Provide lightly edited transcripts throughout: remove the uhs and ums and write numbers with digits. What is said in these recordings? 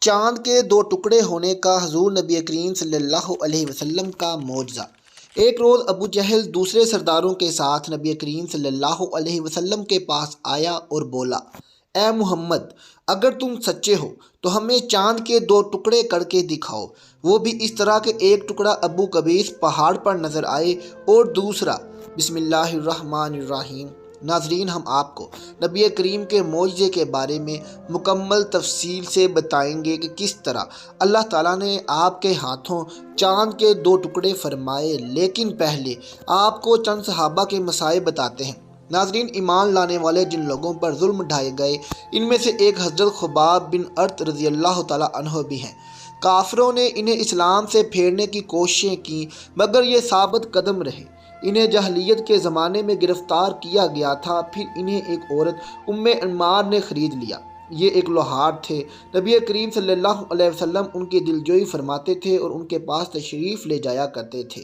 چاند کے دو ٹکڑے ہونے کا حضور نبی کریم صلی اللہ علیہ وسلم کا معجزہ۔ ایک روز ابو جہل دوسرے سرداروں کے ساتھ نبی کریم صلی اللہ علیہ وسلم کے پاس آیا اور بولا، اے محمد، اگر تم سچے ہو تو ہمیں چاند کے دو ٹکڑے کر کے دکھاؤ، وہ بھی اس طرح کہ ایک ٹکڑا ابو قبیس پہاڑ پر نظر آئے اور دوسرا۔ بسم اللہ الرحمن الرحیم۔ ناظرین، ہم آپ کو نبی کریم کے معجزے کے بارے میں مکمل تفصیل سے بتائیں گے کہ کس طرح اللہ تعالیٰ نے آپ کے ہاتھوں چاند کے دو ٹکڑے فرمائے، لیکن پہلے آپ کو چند صحابہ کے مسائل بتاتے ہیں۔ ناظرین، ایمان لانے والے جن لوگوں پر ظلم ڈھائے گئے، ان میں سے ایک حضرت خباب بن ارت رضی اللہ تعالیٰ عنہ بھی ہیں۔ کافروں نے انہیں اسلام سے پھیرنے کی کوششیں کی، مگر یہ ثابت قدم رہے۔ انہیں جاہلیت کے زمانے میں گرفتار کیا گیا تھا، پھر انہیں ایک عورت عمار نے خرید لیا۔ یہ ایک لوہار تھے۔ نبی کریم صلی اللہ علیہ وسلم ان کی دلجوئی فرماتے تھے اور ان کے پاس تشریف لے جایا کرتے تھے۔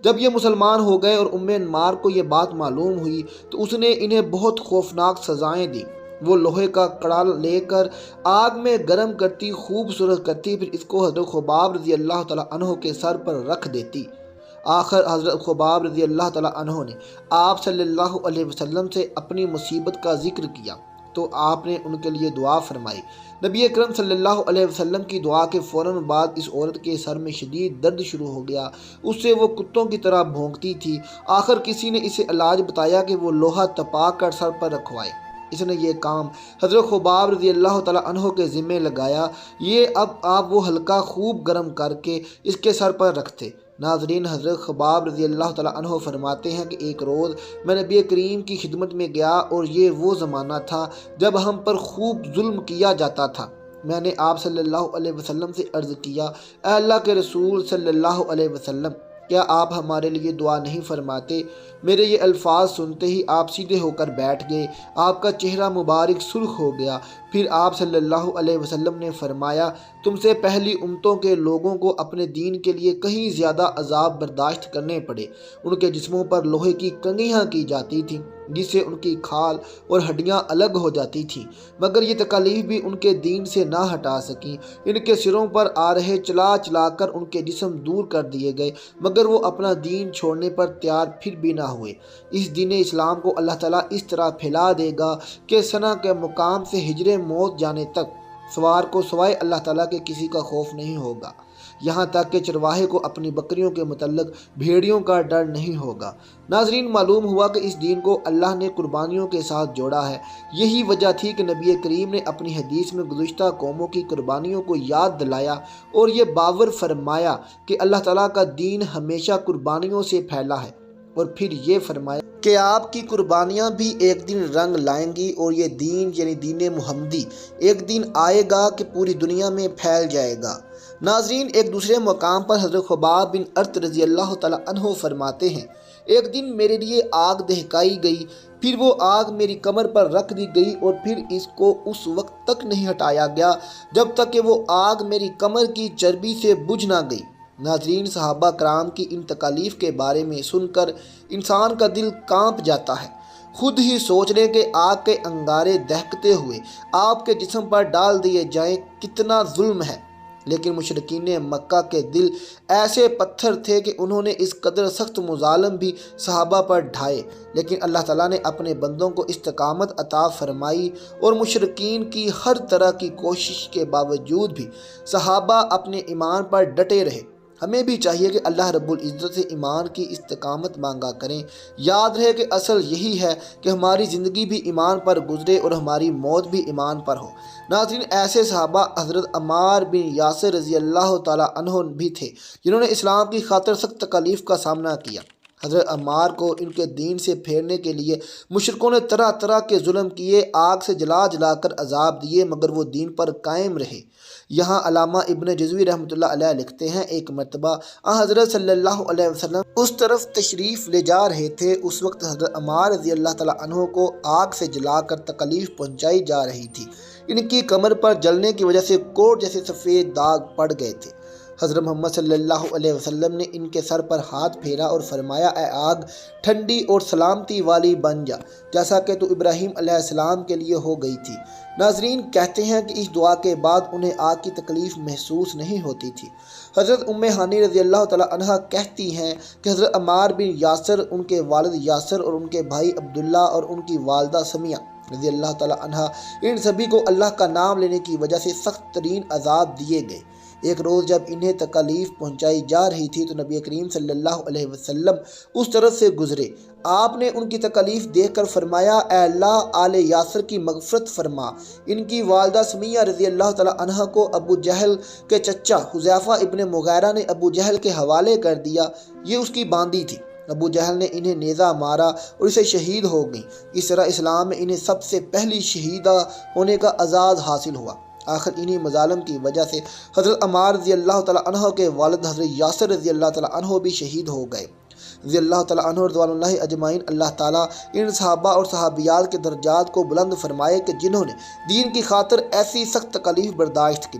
جب یہ مسلمان ہو گئے اور عمار کو یہ بات معلوم ہوئی تو اس نے انہیں بہت خوفناک سزائیں دیں۔ وہ لوہے کا کڑا لے کر آگ میں گرم کرتی، خوب سرخ کرتی، پھر اس کو حضرت خباب رضی اللہ تعالیٰ عنہ کے سر پر رکھ دیتی۔ آخر حضرت خباب رضی اللہ تعالیٰ عنہ نے آپ صلی اللہ علیہ وسلم سے اپنی مصیبت کا ذکر کیا تو آپ نے ان کے لیے دعا فرمائی۔ نبی اکرم صلی اللہ علیہ وسلم کی دعا کے فوراً بعد اس عورت کے سر میں شدید درد شروع ہو گیا۔ اس سے وہ کتوں کی طرح بھونکتی تھی۔ آخر کسی نے اسے علاج بتایا کہ وہ لوہا تپا کر سر پر رکھوائے۔ اس نے یہ کام حضرت خباب رضی اللہ تعالیٰ عنہ کے ذمہ لگایا۔ اب آپ وہ حلقہ خوب گرم کر کے اس کے سر پر رکھتے۔ ناظرین، حضرت خباب رضی اللہ تعالیٰ عنہ فرماتے ہیں کہ ایک روز میں نبی کریم کی خدمت میں گیا اور یہ وہ زمانہ تھا جب ہم پر خوب ظلم کیا جاتا تھا۔ میں نے آپ صلی اللہ علیہ وسلم سے عرض کیا، اے اللہ کے رسول صلی اللہ علیہ وسلم، کیا آپ ہمارے لیے دعا نہیں فرماتے؟ میرے یہ الفاظ سنتے ہی آپ سیدھے ہو کر بیٹھ گئے۔ آپ کا چہرہ مبارک سرخ ہو گیا۔ پھر آپ صلی اللہ علیہ وسلم نے فرمایا، تم سے پہلی امتوں کے لوگوں کو اپنے دین کے لیے کہیں زیادہ عذاب برداشت کرنے پڑے۔ ان کے جسموں پر لوہے کی کنگھیاں کی جاتی تھیں جس سے ان کی کھال اور ہڈیاں الگ ہو جاتی تھیں، مگر یہ تکالیف بھی ان کے دین سے نہ ہٹا سکیں۔ ان کے سروں پر آ رہے چلا چلا کر ان کے جسم دور کر دیے گئے، مگر وہ اپنا دین چھوڑنے پر تیار پھر بھی نہ ہوئے۔ اس دین اسلام کو اللہ تعالیٰ اس طرح پھیلا دے گا کہ ثنا کے مقام سے ہجر موت جانے تک سوار کو سوائے اللہ تعالیٰ کے کسی کا خوف نہیں ہوگا، یہاں تک کہ چرواہے کو اپنی بکریوں کے متعلق بھیڑیوں کا ڈر نہیں ہوگا۔ ناظرین، معلوم ہوا کہ اس دین کو اللہ نے قربانیوں کے ساتھ جوڑا ہے۔ یہی وجہ تھی کہ نبی کریم نے اپنی حدیث میں گزشتہ قوموں کی قربانیوں کو یاد دلایا اور یہ باور فرمایا کہ اللہ تعالیٰ کا دین ہمیشہ قربانیوں سے پھیلا ہے، اور پھر یہ فرمایا کہ آپ کی قربانیاں بھی ایک دن رنگ لائیں گی اور یہ دین یعنی دین محمدی ایک دن آئے گا کہ پوری دنیا میں پھیل جائے گا۔ ناظرین، ایک دوسرے مقام پر حضرت خباب بن ارت رضی اللہ تعالیٰ عنہ فرماتے ہیں، ایک دن میرے لیے آگ دہکائی گئی، پھر وہ آگ میری کمر پر رکھ دی گئی اور پھر اس کو اس وقت تک نہیں ہٹایا گیا جب تک کہ وہ آگ میری کمر کی چربی سے بجھ نہ گئی۔ ناظرین، صحابہ کرام کی ان تکالیف کے بارے میں سن کر انسان کا دل کانپ جاتا ہے۔ خود ہی سوچ لیں کہ آگ کے انگارے دہکتے ہوئے آپ کے جسم پر ڈال دیے جائیں، کتنا ظلم ہے۔ لیکن مشرکین مکہ کے دل ایسے پتھر تھے کہ انہوں نے اس قدر سخت مظالم بھی صحابہ پر ڈھائے، لیکن اللہ تعالیٰ نے اپنے بندوں کو استقامت عطا فرمائی اور مشرکین کی ہر طرح کی کوشش کے باوجود بھی صحابہ اپنے ایمان پر ڈٹے رہے۔ ہمیں بھی چاہیے کہ اللہ رب العزت سے ایمان کی استقامت مانگا کریں۔ یاد رہے کہ اصل یہی ہے کہ ہماری زندگی بھی ایمان پر گزرے اور ہماری موت بھی ایمان پر ہو۔ ناظرین، ایسے صحابہ حضرت عمار بن یاسر رضی اللہ تعالیٰ عنہ بھی تھے جنہوں نے اسلام کی خاطر سخت تکالیف کا سامنا کیا۔ حضرت عمار کو ان کے دین سے پھیرنے کے لیے مشرکوں نے طرح طرح کے ظلم کیے، آگ سے جلا جلا کر عذاب دیے، مگر وہ دین پر قائم رہے۔ یہاں علامہ ابن جزوی رحمۃ اللہ علیہ لکھتے ہیں، ایک مرتبہ حضرت صلی اللہ علیہ وسلم اس طرف تشریف لے جا رہے تھے، اس وقت حضرت عمار رضی اللہ تعالیٰ عنہ کو آگ سے جلا کر تکلیف پہنچائی جا رہی تھی۔ ان کی کمر پر جلنے کی وجہ سے کوڑ جیسے سفید داغ پڑ گئے تھے۔ حضرت محمد صلی اللہ علیہ وسلم نے ان کے سر پر ہاتھ پھیرا اور فرمایا اے آگ ٹھنڈی اور سلامتی والی بن جا جیسا کہ تو ابراہیم علیہ السلام کے لیے ہو گئی تھی۔ ناظرین کہتے ہیں کہ اس دعا کے بعد انہیں آگ کی تکلیف محسوس نہیں ہوتی تھی۔ حضرت ام ہانی رضی اللہ تعالی عنہ کہتی ہیں کہ حضرت عمار بن یاسر، ان کے والد یاسر اور ان کے بھائی عبداللہ اور ان کی والدہ سمیہ رضی اللہ تعالی عنہ، ان سبھی کو اللہ کا نام لینے کی وجہ سے سخت ترین عذاب دیے گئے۔ ایک روز جب انہیں تکالیف پہنچائی جا رہی تھی تو نبی کریم صلی اللہ علیہ وسلم اس طرف سے گزرے۔ آپ نے ان کی تکالیف دیکھ کر فرمایا اے اللہ آل یاسر کی مغفرت فرما۔ ان کی والدہ سمیہ رضی اللہ تعالی عنہ کو ابو جہل کے چچا حذیفہ ابن مغیرہ نے ابو جہل کے حوالے کر دیا، یہ اس کی باندی تھی۔ ابو جہل نے انہیں نیزہ مارا اور اسے شہید ہو گئیں۔ اس طرح اسلام میں انہیں سب سے پہلی شہیدہ ہونے کا اعزاز حاصل ہوا۔ آخر انہی مظالم کی وجہ سے حضرت عمار رضی اللہ تعالیٰ عنہ کے والد حضرت یاسر رضی اللہ تعالیٰ عنہ بھی شہید ہو گئے رضی اللہ تعالیٰ عنہ رضوان اللہ اجمعین۔ اللہ تعالیٰ ان صحابہ اور صحابیات کے درجات کو بلند فرمائے کہ جنہوں نے دین کی خاطر ایسی سخت تکالیف برداشت کی۔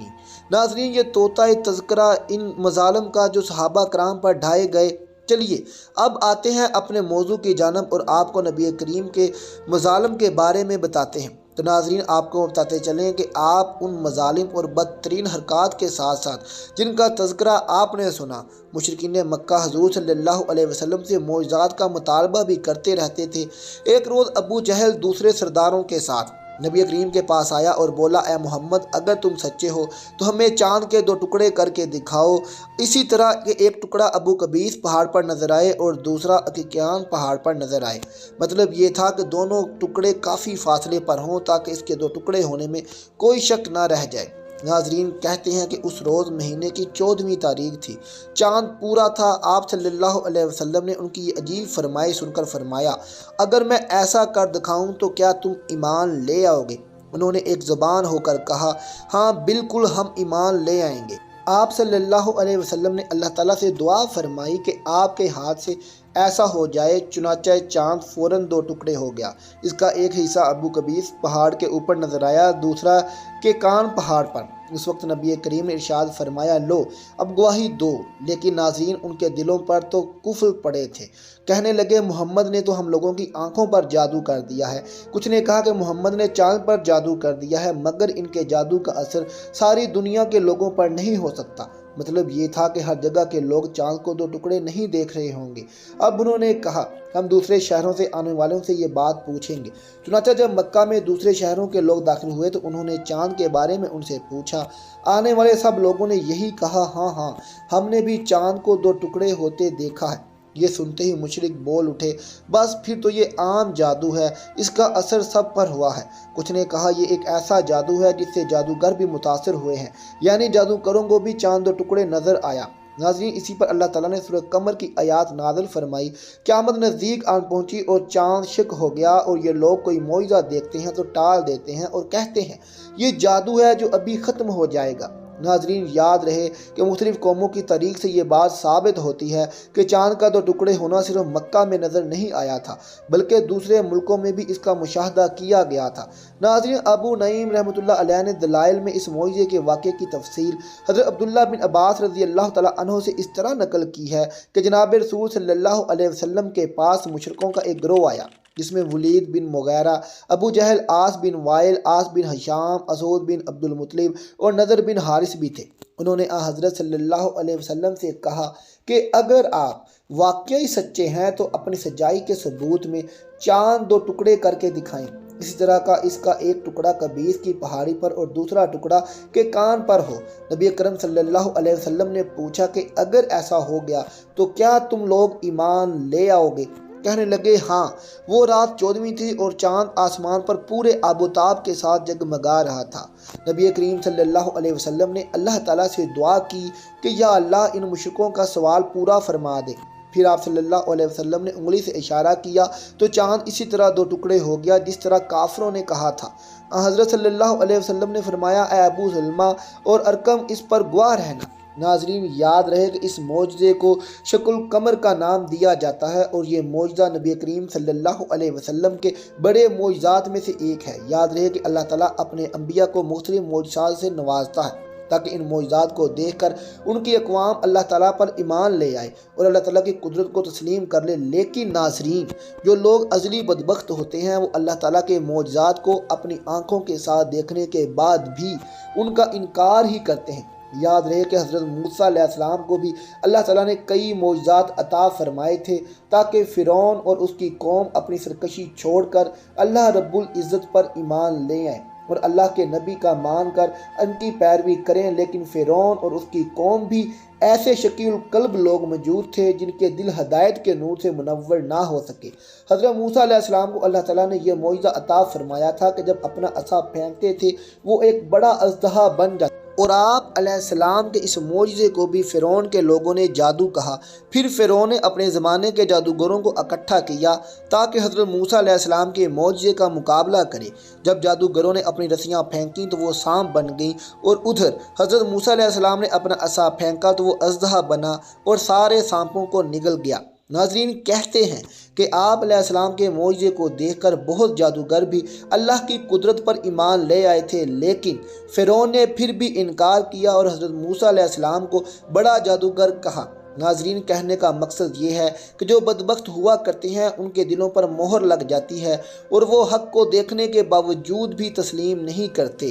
ناظرین، یہ طوطا تذکرہ ان مظالم کا جو صحابہ کرام پر ڈھائے گئے۔ چلیے اب آتے ہیں اپنے موضوع کی جانب اور آپ کو نبی کریم کے مظالم کے بارے میں بتاتے ہیں۔ تو ناظرین آپ کو بتاتے چلیں کہ آپ ان مظالم اور بدترین حرکات کے ساتھ ساتھ جن کا تذکرہ آپ نے سنا، مشرکین مکہ حضور صلی اللہ علیہ وسلم سے معجزات کا مطالبہ بھی کرتے رہتے تھے۔ ایک روز ابو جہل دوسرے سرداروں کے ساتھ نبی کریم کے پاس آیا اور بولا اے محمد اگر تم سچے ہو تو ہمیں چاند کے 2 ٹکڑے کر کے دکھاؤ۔ اسی طرح کہ ایک ٹکڑا ابو قبیس پہاڑ پر نظر آئے اور دوسرا عقیقیان پہاڑ پر نظر آئے۔ مطلب یہ تھا کہ دونوں ٹکڑے کافی فاصلے پر ہوں تاکہ اس کے 2 ٹکڑے ہونے میں کوئی شک نہ رہ جائے۔ ناظرین کہتے ہیں کہ اس روز مہینے کی 14ویں تاریخ تھی، چاند پورا تھا۔ آپ صلی اللہ علیہ وسلم نے ان کی یہ عجیب فرمائش سن کر فرمایا اگر میں ایسا کر دکھاؤں تو کیا تم ایمان لے آؤ گے؟ انہوں نے ایک زبان ہو کر کہا ہاں بالکل ہم ایمان لے آئیں گے۔ آپ صلی اللہ علیہ وسلم نے اللہ تعالیٰ سے دعا فرمائی کہ آپ کے ہاتھ سے ایسا ہو جائے، چنانچہ چاند فوراً 2 ٹکڑے ہو گیا۔ اس کا ایک حصہ ابو قبیس پہاڑ کے اوپر نظر آیا، دوسرا کے کان پہاڑ پر۔ اس وقت نبی کریم نے ارشاد فرمایا لو اب گواہی دو، لیکن ناظرین ان کے دلوں پر تو کفر پڑے تھے۔ کہنے لگے محمد نے تو ہم لوگوں کی آنکھوں پر جادو کر دیا ہے۔ کچھ نے کہا کہ محمد نے چاند پر جادو کر دیا ہے، مگر ان کے جادو کا اثر ساری دنیا کے لوگوں پر نہیں ہو سکتا۔ مطلب یہ تھا کہ ہر جگہ کے لوگ چاند کو 2 ٹکڑے نہیں دیکھ رہے ہوں گے۔ اب انہوں نے کہا ہم دوسرے شہروں سے آنے والوں سے یہ بات پوچھیں گے۔ چنانچہ جب مکہ میں دوسرے شہروں کے لوگ داخل ہوئے تو انہوں نے چاند کے بارے میں ان سے پوچھا۔ آنے والے سب لوگوں نے یہی کہا ہاں ہم نے بھی چاند کو 2 ٹکڑے ہوتے دیکھا ہے۔ یہ سنتے ہی مشرک بول اٹھے بس پھر تو یہ عام جادو ہے، اس کا اثر سب پر ہوا ہے۔ کچھ نے کہا یہ ایک ایسا جادو ہے جس سے جادوگر بھی متاثر ہوئے ہیں، یعنی جادوگروں کو بھی چاند 2 ٹکڑے نظر آیا۔ ناظرین اسی پر اللہ تعالیٰ نے سورہ قمر کی آیات نازل فرمائی، قیامت نزدیک آن پہنچی اور چاند شق ہو گیا اور یہ لوگ کوئی معجزہ دیکھتے ہیں تو ٹال دیتے ہیں اور کہتے ہیں یہ جادو ہے جو ابھی ختم ہو جائے گا۔ ناظرین یاد رہے کہ مختلف قوموں کی تاریخ سے یہ بات ثابت ہوتی ہے کہ چاند کا 2 ٹکڑے ہونا صرف مکہ میں نظر نہیں آیا تھا بلکہ دوسرے ملکوں میں بھی اس کا مشاہدہ کیا گیا تھا۔ ناظرین ابو نعیم رحمۃ اللہ علیہ نے دلائل میں اس معجزے کے واقعے کی تفصیل حضرت عبداللہ بن عباس رضی اللہ تعالیٰ عنہ سے اس طرح نقل کی ہے کہ جناب رسول صلی اللہ علیہ وسلم کے پاس مشرکوں کا ایک گروہ آیا جس میں ولید بن مغیرہ، ابو جہل، عاص بن وائل، عاص بن ہشام، اسود بن عبد المطلب اور نضر بن حارث بھی تھے۔ انہوں نے حضرت صلی اللہ علیہ وسلم سے کہا کہ اگر آپ واقعی سچے ہیں تو اپنی سچائی کے ثبوت میں چاند 2 ٹکڑے کر کے دکھائیں۔ اسی طرح کا اس کا ایک ٹکڑا قبیس کی پہاڑی پر اور دوسرا ٹکڑا کے کان پر ہو۔ نبی کرم صلی اللہ علیہ وسلم نے پوچھا کہ اگر ایسا ہو گیا تو کیا تم لوگ ایمان لے آؤ گے؟ کہنے لگے ہاں۔ وہ رات 14ویں تھی اور چاند آسمان پر پورے آب و تاب کے ساتھ جگمگا رہا تھا۔ نبی کریم صلی اللہ علیہ وسلم نے اللہ تعالیٰ سے دعا کی کہ یا اللہ ان مشرکوں کا سوال پورا فرما دے۔ پھر آپ صلی اللہ علیہ وسلم نے انگلی سے اشارہ کیا تو چاند اسی طرح 2 ٹکڑے ہو گیا جس طرح کافروں نے کہا تھا۔ حضرت صلی اللہ علیہ وسلم نے فرمایا اے ابو سلمہ اور ارقم اس پر گواہ رہنا۔ ناظرین یاد رہے کہ اس معجزے کو شق القمر کا نام دیا جاتا ہے اور یہ معجزہ نبی کریم صلی اللہ علیہ وسلم کے بڑے معجزات میں سے ایک ہے۔ یاد رہے کہ اللہ تعالیٰ اپنے انبیاء کو مختلف معجزات سے نوازتا ہے۔ تاکہ ان معجزات کو دیکھ کر ان کی اقوام اللہ تعالیٰ پر ایمان لے آئے اور اللہ تعالیٰ کی قدرت کو تسلیم کر لے۔ لیکن ناظرین، جو لوگ ازلی بدبخت ہوتے ہیں وہ اللہ تعالیٰ کے معجزات کو اپنی آنکھوں کے ساتھ دیکھنے کے بعد بھی ان کا انکار ہی کرتے ہیں۔ یاد رہے کہ حضرت موسیٰ علیہ السلام کو بھی اللہ تعالیٰ نے کئی معجزات عطا فرمائے تھے تاکہ فرعون اور اس کی قوم اپنی سرکشی چھوڑ کر اللہ رب العزت پر ایمان لے آئیں اور اللہ کے نبی کا مان کر ان کی پیروی کریں۔ لیکن فرعون اور اس کی قوم بھی ایسے شقی القلب لوگ موجود تھے جن کے دل ہدایت کے نور سے منور نہ ہو سکے۔ حضرت موسیٰ علیہ السلام کو اللہ تعالیٰ نے یہ معجزہ عطا فرمایا تھا کہ جب اپنا عصا پھینکتے تھے وہ ایک بڑا اژدہا بن جاتا، اور آپ علیہ السلام کے اس معجزے کو بھی فرعون کے لوگوں نے جادو کہا۔ پھر فرعون نے اپنے زمانے کے جادوگروں کو اکٹھا کیا تاکہ حضرت موسیٰ علیہ السلام کے معجزے کا مقابلہ کرے۔ جب جادوگروں نے اپنی رسیاں پھینکیں تو وہ سانپ بن گئیں، اور ادھر حضرت موسیٰ علیہ السلام نے اپنا عصا پھینکا تو وہ اژدہا بنا اور سارے سانپوں کو نگل گیا۔ ناظرین، کہتے ہیں کہ آپ علیہ السلام کے معجزے کو دیکھ کر بہت جادوگر بھی اللہ کی قدرت پر ایمان لے آئے تھے، لیکن فرعون نے پھر بھی انکار کیا اور حضرت موسیٰ علیہ السلام کو بڑا جادوگر کہا۔ ناظرین، کہنے کا مقصد یہ ہے کہ جو بدبخت ہوا کرتے ہیں ان کے دلوں پر مہر لگ جاتی ہے اور وہ حق کو دیکھنے کے باوجود بھی تسلیم نہیں کرتے۔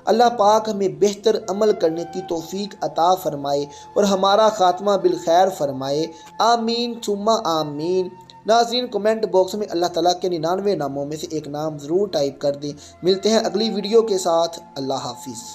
اللہ پاک ہمیں بہتر عمل کرنے کی توفیق عطا فرمائے اور ہمارا خاتمہ بالخیر فرمائے، آمین ثم آمین۔ ناظرین، کمنٹ باکس میں اللہ تعالیٰ کے 99 ناموں میں سے ایک نام ضرور ٹائپ کر دیں۔ ملتے ہیں اگلی ویڈیو کے ساتھ۔ اللہ حافظ۔